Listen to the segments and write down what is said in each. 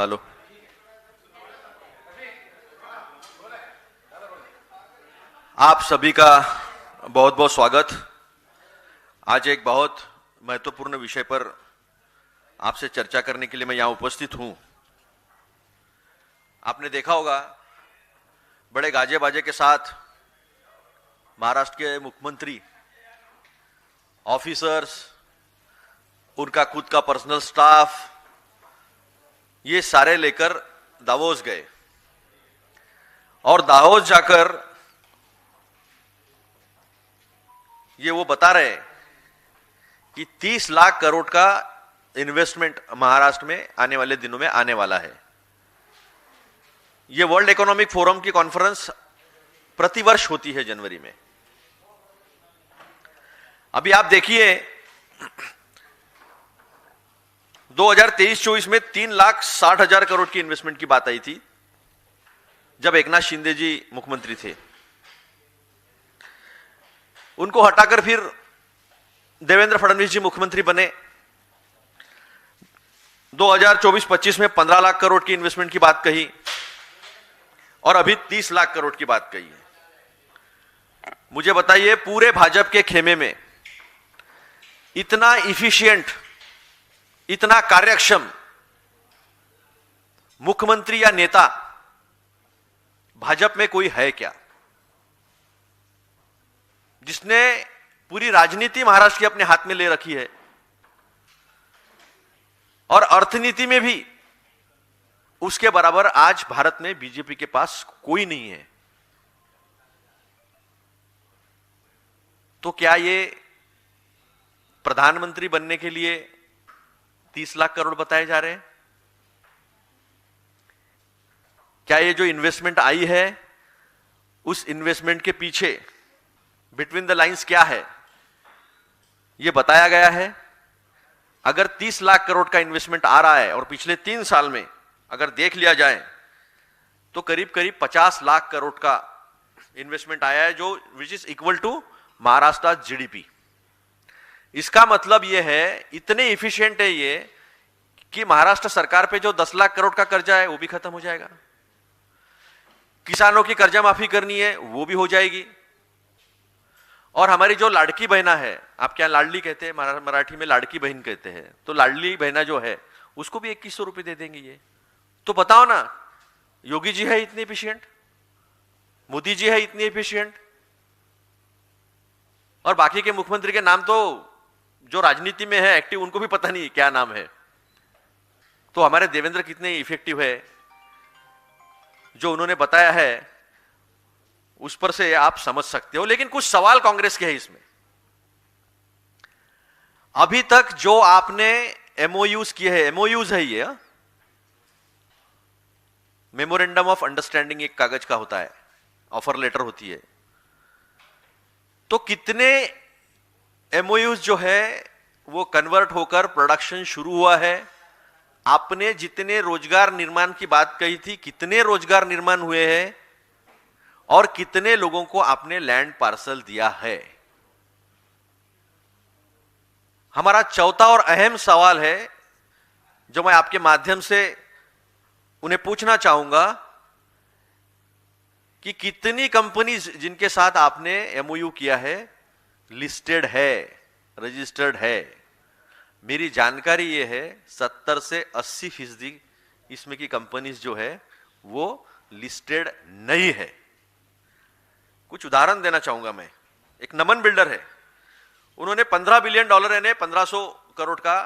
Hello. आप सभी का बहुत बहुत स्वागत। आज एक बहुत महत्वपूर्ण विषय पर आपसे चर्चा करने के लिए मैं यहां उपस्थित हूं। आपने देखा होगा बड़े गाजे बाजे के साथ महाराष्ट्र के मुख्यमंत्री, ऑफिसर्स, उनका खुद का पर्सनल स्टाफ, ये सारे लेकर दावोस गए और दावोस जाकर ये वो बता रहे हैं कि 30 लाख करोड़ का इन्वेस्टमेंट महाराष्ट्र में आने वाले दिनों में आने वाला है। ये वर्ल्ड इकोनॉमिक फोरम की कॉन्फ्रेंस प्रतिवर्ष होती है जनवरी में। अभी आप देखिए 2023-24 में 3,60,000 करोड़ की इन्वेस्टमेंट की बात आई थी जब एकनाथ शिंदे जी मुख्यमंत्री थे। उनको हटाकर फिर देवेंद्र फडणवीस जी मुख्यमंत्री बने। 2024-25 में 15 लाख करोड़ की इन्वेस्टमेंट की बात कही और अभी 30 लाख करोड़ की बात कही है। मुझे बताइए, पूरे भाजपा के खेमे में इतना इफिशिएंट, इतना कार्यक्षम मुख्यमंत्री या नेता भाजपा में कोई है क्या, जिसने पूरी राजनीति महाराष्ट्र की अपने हाथ में ले रखी है और अर्थनीति में भी उसके बराबर आज भारत में बीजेपी के पास कोई नहीं है। तो क्या ये प्रधानमंत्री बनने के लिए 30 लाख करोड़ बताए जा रहे हैं? क्या ये जो इन्वेस्टमेंट आई है उस इन्वेस्टमेंट के पीछे बिटवीन द लाइंस क्या है, यह बताया गया है? अगर 30 लाख करोड़ का इन्वेस्टमेंट आ रहा है और पिछले 3 साल में अगर देख लिया जाए तो करीब करीब 50 लाख करोड़ का इन्वेस्टमेंट आया है, जो which is equal to Maharashtra GDP. इसका मतलब यह है, इतने इफिशिएंट है ये कि महाराष्ट्र सरकार पे जो 10 लाख करोड़ का कर्जा है वो भी खत्म हो जाएगा। किसानों की कर्जा माफी करनी है वो भी हो जाएगी। और हमारी जो लाड़की बहना है, आप क्या लाडली कहते हैं, मराठी में लाड़की बहन कहते हैं, तो लाडली बहना जो है उसको भी 2100 रुपए दे देंगे। ये तो बताओ ना, योगी जी है इतने एफिशिएंट, मोदी जी है इतने एफिशिएंट, और बाकी के मुख्यमंत्री के नाम तो जो राजनीति में है एक्टिव उनको भी पता नहीं क्या नाम है। तो हमारे देवेंद्र कितने इफेक्टिव है, जो उन्होंने बताया है उस पर से आप समझ सकते हो। लेकिन कुछ सवाल कांग्रेस के हैं इसमें। अभी तक जो आपने एमओयूज किए हैं, एमओयूज है ये, मेमोरेंडम ऑफ अंडरस्टैंडिंग एक कागज का होता है, ऑफर लेटर होती है, तो कितने एमओयूज जो है वो कन्वर्ट होकर प्रोडक्शन शुरू हुआ है? आपने जितने रोजगार निर्माण की बात कही थी, कितने रोजगार निर्माण हुए हैं और कितने लोगों को आपने लैंड पार्सल दिया है? हमारा चौथा और अहम सवाल है जो मैं आपके माध्यम से उन्हें पूछना चाहूंगा कि कितनी कंपनीज जिनके साथ आपने एमओयू किया है लिस्टेड है, रजिस्टर्ड है? मेरी जानकारी यह है 70 से 80% इसमें की कंपनीज जो है वो लिस्टेड नहीं है। कुछ उदाहरण देना चाहूंगा मैं। एक नमन बिल्डर है, उन्होंने $15 बिलियन यानी 1500 करोड़ का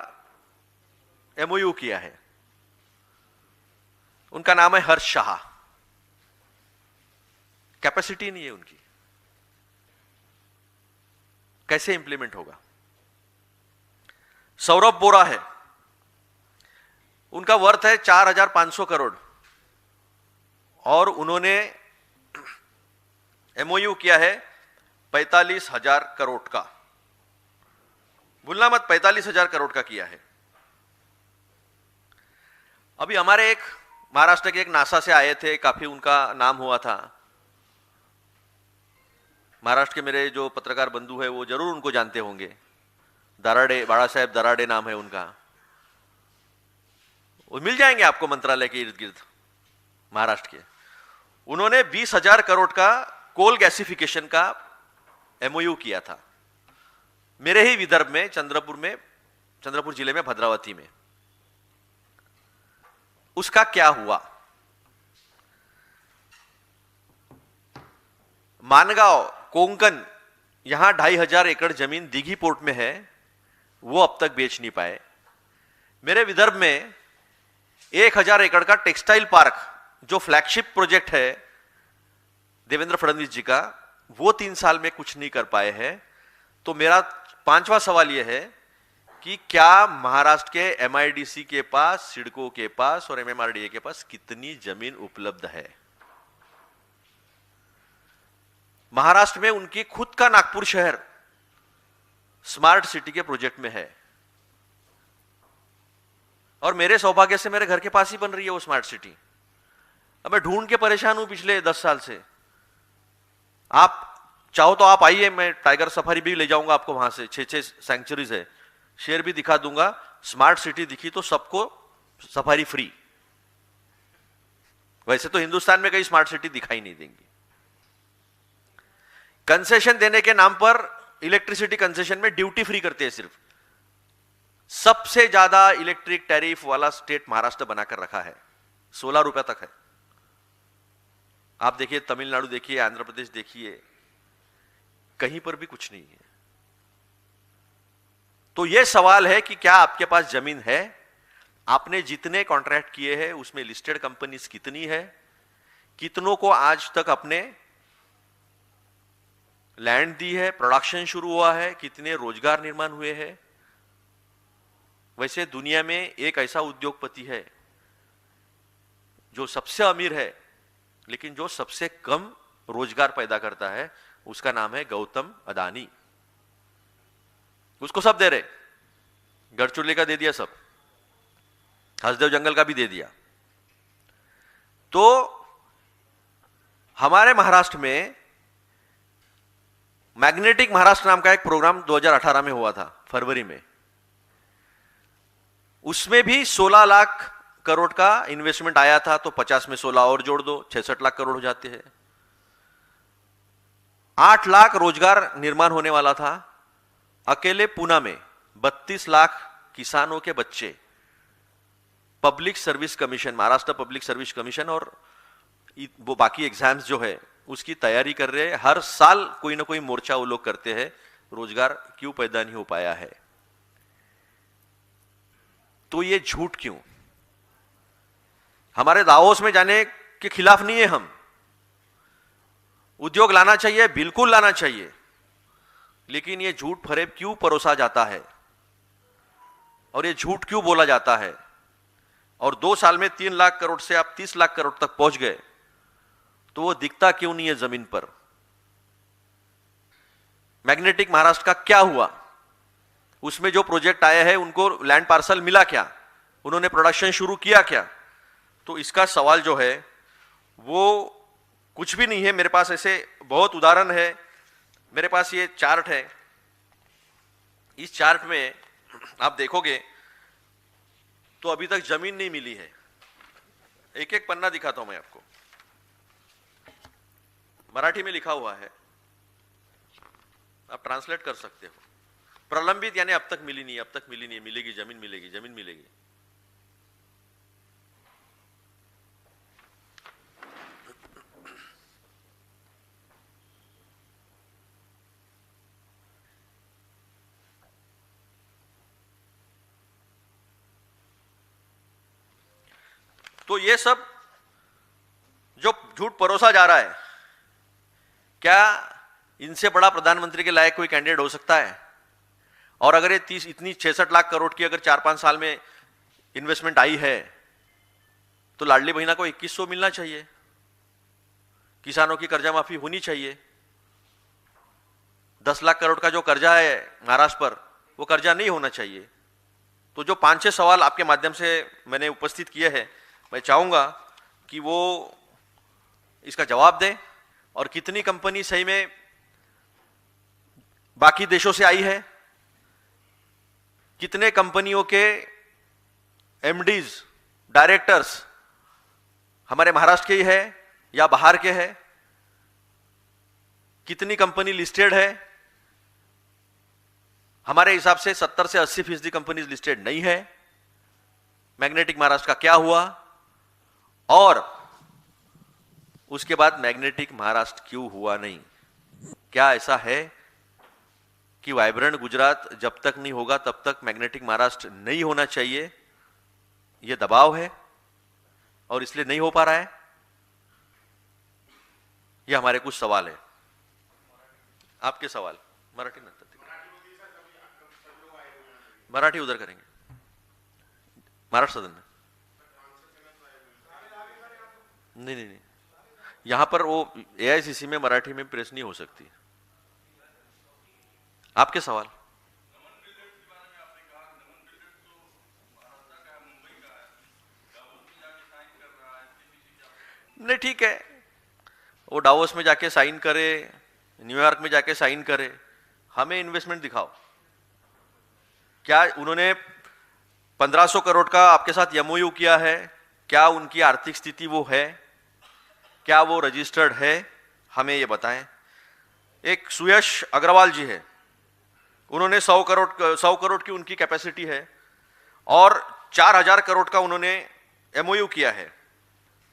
एमओयू किया है। उनका नाम है हर्ष शाह। कैपेसिटी नहीं है उनकी, कैसे इंप्लीमेंट होगा? सौरभ बोरा है, उनका वर्थ है 4,500 करोड़ और उन्होंने एमओयू किया है 45,000 करोड़ का। भूलना मत, 45,000 करोड़ का किया है। अभी हमारे एक महाराष्ट्र के एक नासा से आए थे, काफी उनका नाम हुआ था। महाराष्ट्र के मेरे जो पत्रकार बंधु है वो जरूर उनको जानते होंगे। दराडे, बाळासाहेब दराडे नाम है उनका। वो मिल जाएंगे आपको मंत्रालय के इर्द गिर्द, महाराष्ट्र के। उन्होंने 20,000 करोड़ का कोल गैसिफिकेशन का एमओयू किया था मेरे ही विदर्भ में, चंद्रपुर जिले में, भद्रावती में। उसका क्या हुआ? मानगांव, कोंकण, यहां 2,500 एकड़ जमीन दीघी पोर्ट में है, वो अब तक बेच नहीं पाए। मेरे विदर्भ में 1,000 एकड़ का टेक्सटाइल पार्क, जो फ्लैगशिप प्रोजेक्ट है देवेंद्र फडणवीस जी का, वो 3 साल में कुछ नहीं कर पाए हैं। तो मेरा 5वां सवाल यह है कि क्या महाराष्ट्र के एमआईडीसी के पास, सिडको के पास और एमएमआरडीए के पास कितनी जमीन उपलब्ध है? महाराष्ट्र में उनकी खुद का नागपुर शहर स्मार्ट सिटी के प्रोजेक्ट में है, और मेरे सौभाग्य से मेरे घर के पास ही बन रही है वो स्मार्ट सिटी। अब मैं ढूंढ के परेशान हूं पिछले 10 साल से। आप चाहो तो आप आइए, मैं टाइगर सफारी भी ले जाऊंगा आपको वहां से। 6 सैंक्चुरीज है, शेर भी दिखा दूंगा। स्मार्ट सिटी दिखी तो सबको सफारी फ्री। वैसे तो हिंदुस्तान में कई स्मार्ट सिटी दिखाई नहीं देंगी। कंसेशन देने के नाम पर इलेक्ट्रिसिटी कंसेशन में ड्यूटी फ्री करते हैं सिर्फ। सबसे ज्यादा इलेक्ट्रिक टैरिफ वाला स्टेट महाराष्ट्र बनाकर रखा है, 16 रुपए तक है। आप देखिए, तमिलनाडु देखिए, आंध्र प्रदेश देखिए, कहीं पर भी कुछ नहीं है। तो यह सवाल है कि क्या आपके पास जमीन है? आपने जितने कॉन्ट्रैक्ट किए हैं उसमें लिस्टेड कंपनीज कितनी है? कितनों को आज तक अपने लैंड दी है, प्रोडक्शन शुरू हुआ है, कितने रोजगार निर्माण हुए हैं? वैसे दुनिया में एक ऐसा उद्योगपति है जो सबसे अमीर है लेकिन जो सबसे कम रोजगार पैदा करता है, उसका नाम है गौतम अदानी। उसको सब दे रहे, गढ़चिरौली का दे दिया, सब हसदेव जंगल का भी दे दिया। तो हमारे महाराष्ट्र में मैग्नेटिक महाराष्ट्र नाम का एक प्रोग्राम 2018 में हुआ था, फरवरी में। उसमें भी 16 लाख करोड़ का इन्वेस्टमेंट आया था, तो 50 में 16 और जोड़ दो, 66 लाख करोड़ हो जाते हैं। 8 लाख रोजगार निर्माण होने वाला था। अकेले पूना में 32 लाख किसानों के बच्चे public service commission, Maharashtra public service commission और वो बाकी एग्जाम्स जो है उसकी तैयारी कर रहे हैं। हर साल कोई ना कोई मोर्चा वो लोग करते हैं, रोजगार क्यों पैदा नहीं हो पाया है? तो ये झूठ क्यों? हमारे दावोस में जाने के खिलाफ नहीं है हम। उद्योग लाना चाहिए, बिल्कुल लाना चाहिए, लेकिन ये झूठ फरेब क्यों परोसा जाता है और ये झूठ क्यों बोला जाता है? और 2 साल में 3 लाख करोड़ से आप 30 लाख करोड़ तक पहुंच गए, तो वो दिखता क्यों नहीं है जमीन पर? मैग्नेटिक महाराष्ट्र का क्या हुआ? उसमें जो प्रोजेक्ट आए हैं उनको लैंड पार्सल मिला क्या? उन्होंने प्रोडक्शन शुरू किया क्या? तो इसका सवाल जो है वो कुछ भी नहीं है। मेरे पास ऐसे बहुत उदाहरण है। मेरे पास ये चार्ट है, इस चार्ट में आप देखोगे तो अभी तक जमीन नहीं मिली है। एक एक पन्ना दिखाता हूं मैं आपको, मराठी में लिखा हुआ है, आप ट्रांसलेट कर सकते हो। प्रलंबित यानी अब तक मिली नहीं, अब तक मिली नहीं, मिलेगी, जमीन मिलेगी, जमीन मिलेगी। तो ये सब जो झूठ परोसा जा रहा है, क्या इनसे बड़ा प्रधानमंत्री के लायक कोई कैंडिडेट हो सकता है? और अगर ये 30 इतनी 66 लाख करोड़ की अगर 4-5 साल में इन्वेस्टमेंट आई है, तो लाडली बहना को 2100 मिलना चाहिए, किसानों की कर्जा माफी होनी चाहिए। 10 लाख करोड़ का जो कर्जा है महाराष्ट्र पर, वो कर्जा नहीं होना चाहिए। तो जो 5-6 सवाल आपके माध्यम से मैंने उपस्थित किए हैं, मैं चाहूंगा कि वो इसका जवाब दें। और कितनी कंपनी सही में बाकी देशों से आई है, कितने कंपनियों के एमडीज डायरेक्टर्स हमारे महाराष्ट्र के ही है या बाहर के है? कितनी कंपनी लिस्टेड है? हमारे हिसाब से 70 से 80% कंपनीज लिस्टेड नहीं है। मैग्नेटिक महाराष्ट्र का क्या हुआ? और उसके बाद मैग्नेटिक महाराष्ट्र क्यों हुआ नहीं? क्या ऐसा है कि वाइब्रेंट गुजरात जब तक नहीं होगा तब तक मैग्नेटिक महाराष्ट्र नहीं होना चाहिए? यह दबाव है और इसलिए नहीं हो पा रहा है? यह हमारे कुछ सवाल है। आपके सवाल मराठी नंतर, मराठी उधर करेंगे, महाराष्ट्र सदन में। नहीं नहीं नहीं, यहां पर वो एआईसीसी में मराठी में प्रेस नहीं हो सकती। आपके सवाल? नहीं ठीक है, वो डावोस में जाके साइन करे, न्यूयॉर्क में जाके साइन करे, हमें इन्वेस्टमेंट दिखाओ। क्या उन्होंने 1500 करोड़ का आपके साथ एमओयू किया है? क्या उनकी आर्थिक स्थिति वो है? क्या वो रजिस्टर्ड है? हमें ये बताएं। एक सुयश अग्रवाल जी है, उन्होंने 100 करोड़ की उनकी कैपेसिटी है और 4000 करोड़ का उन्होंने एमओयू किया है,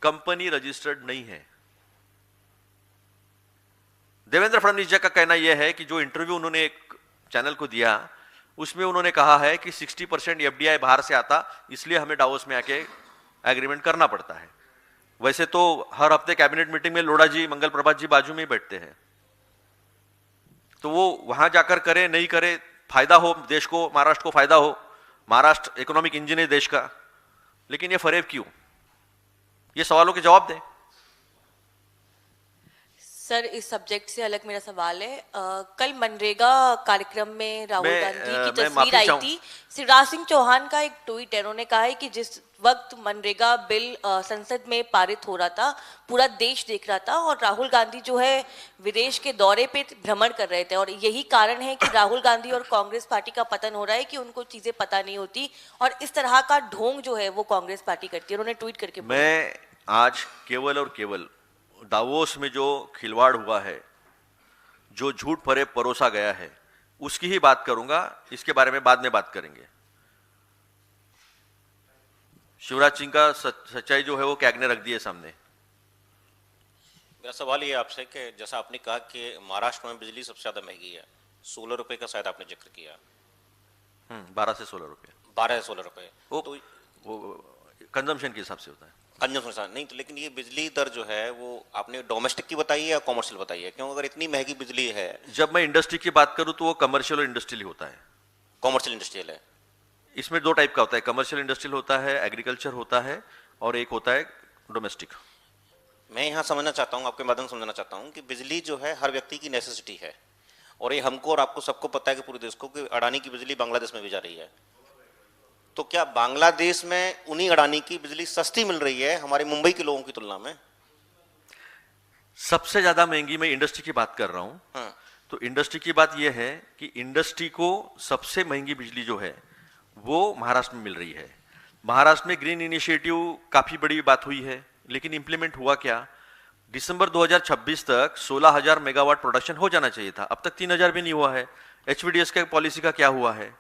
कंपनी रजिस्टर्ड नहीं है। देवेंद्र फडणवीस जी का कहना यह है कि जो इंटरव्यू उन्होंने एक चैनल को दिया उसमें उन्होंने कहा है कि 60% एफडीआई बाहर से आता, इसलिए हमें डावोस में आके एग्रीमेंट करना पड़ता है। वैसे तो हर हफ्ते कैबिनेट मीटिंग में लोढ़ा जी, मंगल प्रभात जी बाजू में ही बैठते हैं, तो वो वहां जाकर करे नहीं करे, फायदा हो देश को, महाराष्ट्र को फायदा हो, महाराष्ट्र इकोनॉमिक इंजन है देश का, लेकिन ये फरेब क्यों? ये सवालों के जवाब दें। सर, इस सब्जेक्ट से अलग मेरा सवाल है। कल मनरेगा कार्यक्रम में राहुल गांधी की तस्वीर आई थी। शिवराज सिंह चौहान का एक ट्वीट है, उन्होंने कहा है कि जिस वक्त मनरेगा बिल संसद में पारित हो रहा था, पूरा देश देख रहा था और राहुल गांधी जो है विदेश के दौरे पे भ्रमण कर रहे थे, और यही कारण है कि राहुल गांधी और कांग्रेस पार्टी का पतन हो रहा है कि उनको चीजें पता नहीं होती और इस तरह का ढोंग जो है वो कांग्रेस पार्टी करती है। उन्होंने ट्वीट करके मैं आज केवल और केवल दावोस में जो खिलवाड़ हुआ है, जो झूठ फरेब परोसा गया है, उसकी ही बात करूंगा। इसके बारे में बाद में बात करेंगे। शिवराज सिंह का सच्चाई जो है वो कैग ने रख दी है सामने। मेरा सवाल ये आपसे कि जैसा आपने कहा कि महाराष्ट्र में बिजली सबसे ज्यादा महंगी है, 16 रुपए का शायद आपने जिक्र किया। 12 से 16 रुपए। 12 से 16 रुपए वो कंजम्पशन के हिसाब से होता है। कंजम्पशन नहीं तो, लेकिन ये बिजली दर जो है वो आपने डोमेस्टिक की बताई है या कॉमर्शियल बताई है? क्यों अगर इतनी महंगी बिजली है, जब मैं इंडस्ट्री की बात करूं तो वो कमर्शियल और इंडस्ट्रियल होता है। कॉमर्शियल इंडस्ट्रियल है, इसमें दो टाइप का होता है, कमर्शियल इंडस्ट्रियल होता है, एग्रीकल्चर होता है, और एक होता है डोमेस्टिक। मैं यहाँ समझना चाहता हूँ, आपके माध्यम से समझना चाहता हूँ कि बिजली जो है हर व्यक्ति की नेसेसिटी है, और ये हमको और आपको सबको पता है कि पूरे देश को कि अडानी की बिजली बांग्लादेश में भी जा रही है। तो क्या बांग्लादेश में उन्हीं अडानी की बिजली सस्ती मिल रही है हमारे मुंबई के लोगों की तुलना में? सबसे ज्यादा महंगी, मैं इंडस्ट्री की बात कर रहा हूं। हाँ। तो इंडस्ट्री की बात यह है कि इंडस्ट्री को सबसे महंगी बिजली जो है वो महाराष्ट्र में मिल रही है। महाराष्ट्र में ग्रीन इनिशिएटिव काफी बड़ी बात हुई है, लेकिन इंप्लीमेंट हुआ क्या? दिसंबर 2026 तक 16,000 मेगावाट प्रोडक्शन हो जाना चाहिए था, अब तक 3,000 भी नहीं हुआ है। एचवीडीएस के पॉलिसी का क्या हुआ है?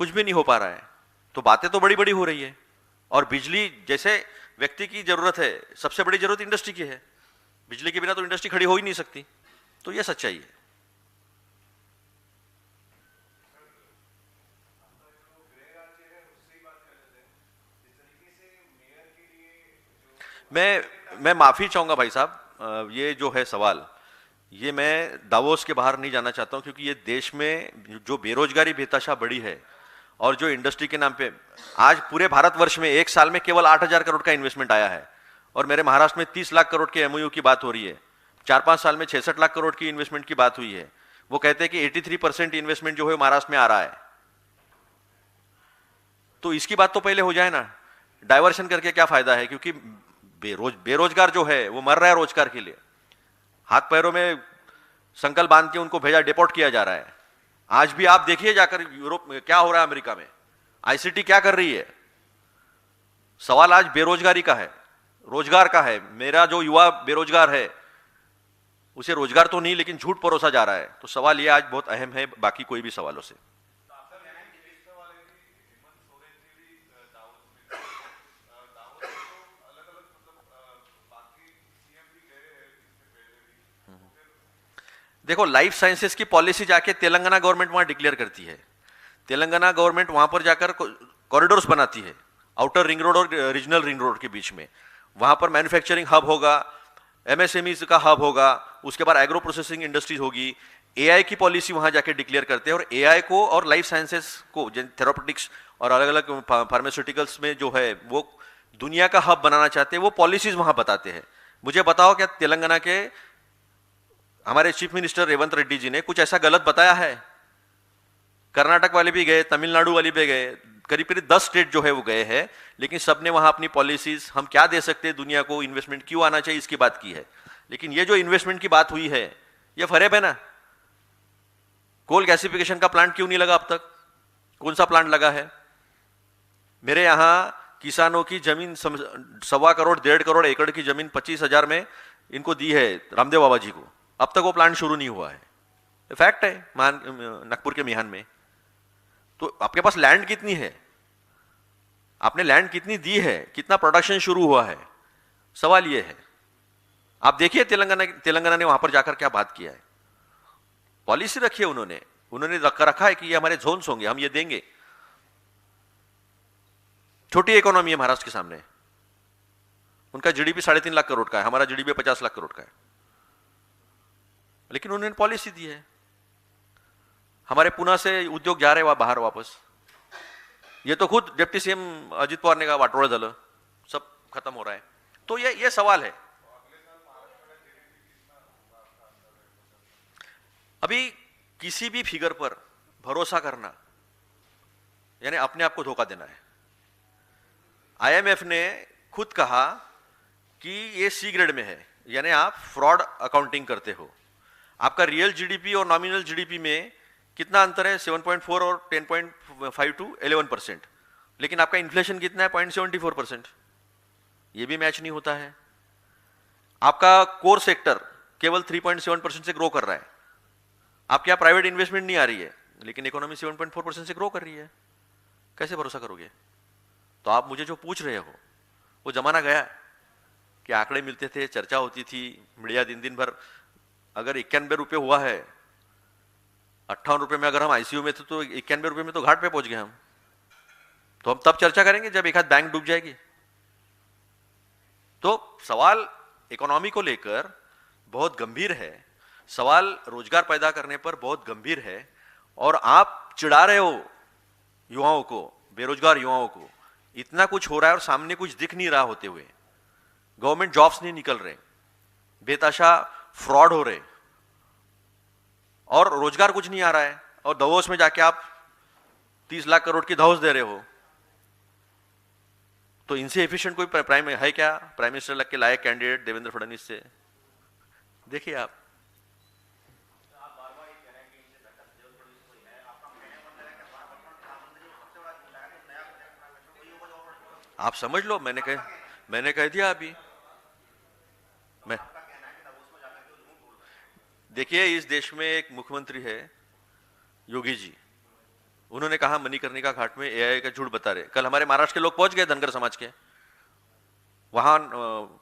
कुछ भी नहीं हो पा रहा है। तो बातें तो बड़ी बड़ी हो रही है, और बिजली जैसे व्यक्ति की जरूरत है, सबसे बड़ी जरूरत इंडस्ट्री की है। बिजली के बिना तो इंडस्ट्री खड़ी हो ही नहीं सकती। तो यह सच्चाई है। मैं माफी चाहूंगा भाई साहब, ये जो है सवाल, ये मैं दावोस के बाहर नहीं जाना चाहता हूं, क्योंकि ये देश में जो बेरोजगारी बेतहाशा बढ़ी है और जो इंडस्ट्री के नाम पे आज पूरे भारतवर्ष में एक साल में केवल 8,000 करोड़ का इन्वेस्टमेंट आया है, और मेरे महाराष्ट्र में 30 लाख करोड़ के एमओयू की बात हो रही है। 4-5 साल में 66 लाख करोड़ की इन्वेस्टमेंट की बात हुई है। वो कहते हैं कि 83% इन्वेस्टमेंट जो है महाराष्ट्र में आ रहा है। तो इसकी बात तो पहले हो जाए ना, डाइवर्शन करके क्या फायदा है? क्योंकि बेरोजगार जो है वो मर रहा है रोजगार के लिए, हाथ पैरों में संकल बांध के उनको भेजा, डिपोर्ट किया जा रहा है। आज भी आप देखिए जाकर यूरोप में क्या हो रहा है, अमेरिका में आईसीटी क्या कर रही है। सवाल आज बेरोजगारी का है, रोजगार का है। मेरा जो युवा बेरोजगार है उसे रोजगार तो नहीं लेकिन झूठ परोसा जा रहा है। तो सवाल यह आज बहुत अहम है बाकी कोई भी सवालों से। देखो, लाइफ साइंसेस की पॉलिसी जाके तेलंगाना गवर्नमेंट वहां डिक्लेयर करती है। तेलंगाना गवर्नमेंट वहां पर जाकर कॉरिडोर्स बनाती है आउटर रिंग रोड और रीजनल रिंग रोड के बीच में। वहां पर मैन्युफैक्चरिंग हब होगा, एमएसएमई का हब होगा, उसके बाद एग्रो प्रोसेसिंग इंडस्ट्रीज होगी। एआई की पॉलिसी वहां जाके डिक्लेयर करते हैं और एआई को और लाइफ साइंसेस को, थेरापेटिक्स और अलग अलग फार्मास्यूटिकल्स में जो है वो दुनिया का हब बनाना चाहते हैं, वो पॉलिसीज वहां बताते हैं। मुझे बताओ क्या तेलंगाना के हमारे चीफ मिनिस्टर रेवंत रेड्डी जी ने कुछ ऐसा गलत बताया है? कर्नाटक वाले भी गए, तमिलनाडु वाले भी गए, करीब करीब 10 स्टेट जो है वो गए हैं, लेकिन सबने वहां अपनी पॉलिसीज, हम क्या दे सकते हैं दुनिया को, इन्वेस्टमेंट क्यों आना चाहिए, इसकी बात की है। लेकिन ये जो इन्वेस्टमेंट की बात हुई है ये फरेब है ना। कोल गैसिफिकेशन का प्लांट क्यों नहीं लगा अब तक? कौन सा प्लांट लगा है? मेरे यहां किसानों की जमीन 1.25 करोड़ 1.5 करोड़ एकड़ की जमीन 25,000 में इनको दी है रामदेव बाबा जी को, अब तक वो प्लांट शुरू नहीं हुआ है। फैक्ट है, नागपुर के मिहान में। तो आपके पास लैंड कितनी है, आपने लैंड कितनी दी है, कितना प्रोडक्शन शुरू हुआ है, सवाल यह है। आप देखिए तेलंगाना ने वहां पर जाकर क्या बात किया है। पॉलिसी रखी है उन्होंने रखा है कि ये हमारे जोन्स होंगे, हम ये देंगे। छोटी इकोनॉमी है महाराष्ट्र के सामने, उनका जीडीपी 3.5 लाख करोड़ का है, हमारा जीडीपी 50 लाख करोड़ का है, लेकिन उन्होंने पॉलिसी दी है। हमारे पुणे से उद्योग जा रहे हैं बाहर वापस। ये तो खुद डिप्टी सीएम अजित पवार ने कहा वाटोळ झालं, सब खत्म हो रहा है। तो ये सवाल है। अभी किसी भी फिगर पर भरोसा करना यानी अपने आप को धोखा देना है। आईएमएफ ने खुद कहा कि ये सी ग्रेड में है, यानी आप फ्रॉड अकाउंटिंग करते हो। आपका रियल जीडीपी और नॉमिनल जीडीपी में कितना अंतर है? 7.4 और 10.5 to 11%, लेकिन आपका इन्फ्लेशन कितना है? 0.74%। ये भी मैच नहीं होता है। आपका कोर सेक्टर केवल 3.7% से ग्रो कर रहा है, आपके यहाँ प्राइवेट इन्वेस्टमेंट नहीं आ रही है, लेकिन इकोनॉमी 7.4% से ग्रो कर रही है। कैसे भरोसा करोगे? तो आप मुझे जो पूछ रहे हो वो जमाना गया कि आंकड़े मिलते थे, चर्चा होती थी, मीडिया दिन भर। अगर 91 रुपये हुआ है, 58 रुपये में अगर हम आईसीयू में थे तो 91 रुपये में तो घाट पे पहुंच गए हम। तो हम तब चर्चा करेंगे जब एक आध बैंक डूब जाएगी। तो सवाल इकोनॉमी को लेकर बहुत गंभीर है, सवाल रोजगार पैदा करने पर बहुत गंभीर है, और आप चिढ़ा रहे हो युवाओं को, बेरोजगार युवाओं को। इतना कुछ हो रहा है और सामने कुछ दिख नहीं रहा होते हुए। गवर्नमेंट जॉब्स नहीं निकल रहे, बेतहाशा फ्रॉड हो रहे, और रोजगार कुछ नहीं आ रहा है, और दावोस में जाके आप 30 लाख करोड़ की धौस दे रहे हो। तो इनसे एफिशिएंट कोई प्राइम है क्या? प्राइम मिनिस्टर लग के लायक कैंडिडेट देवेंद्र फडणवीस से देखिए आप। आप समझ लो, मैंने कह दिया अभी। मैं देखिए, इस देश में एक मुख्यमंत्री है योगी जी, उन्होंने कहा मणिकर्णिका घाट में एआई का झूठ बता रहे। कल हमारे महाराष्ट्र के लोग पहुंच गए, धनगर समाज के, वहां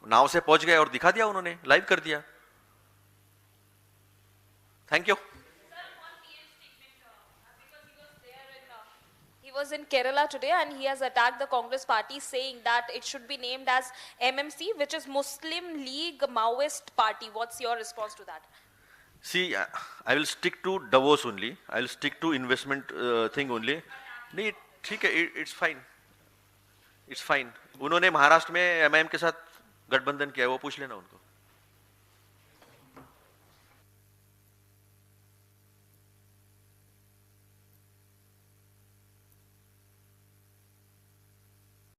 नाव से पहुंच गए और दिखा दिया, उन्होंने लाइव कर दिया। Thank you. He was in Kerala today and he has attacked the Congress party saying that it should be named as MMC, which is Muslim League Maoist Party. What's your response to that? See, I will stick to Davos only. I will stick to investment thing only. नहीं ठीक है, it's fine. It's fine. उन्होंने महाराष्ट्र में MIM के साथ गठबंधन किया है, वो पूछ लेना उनको।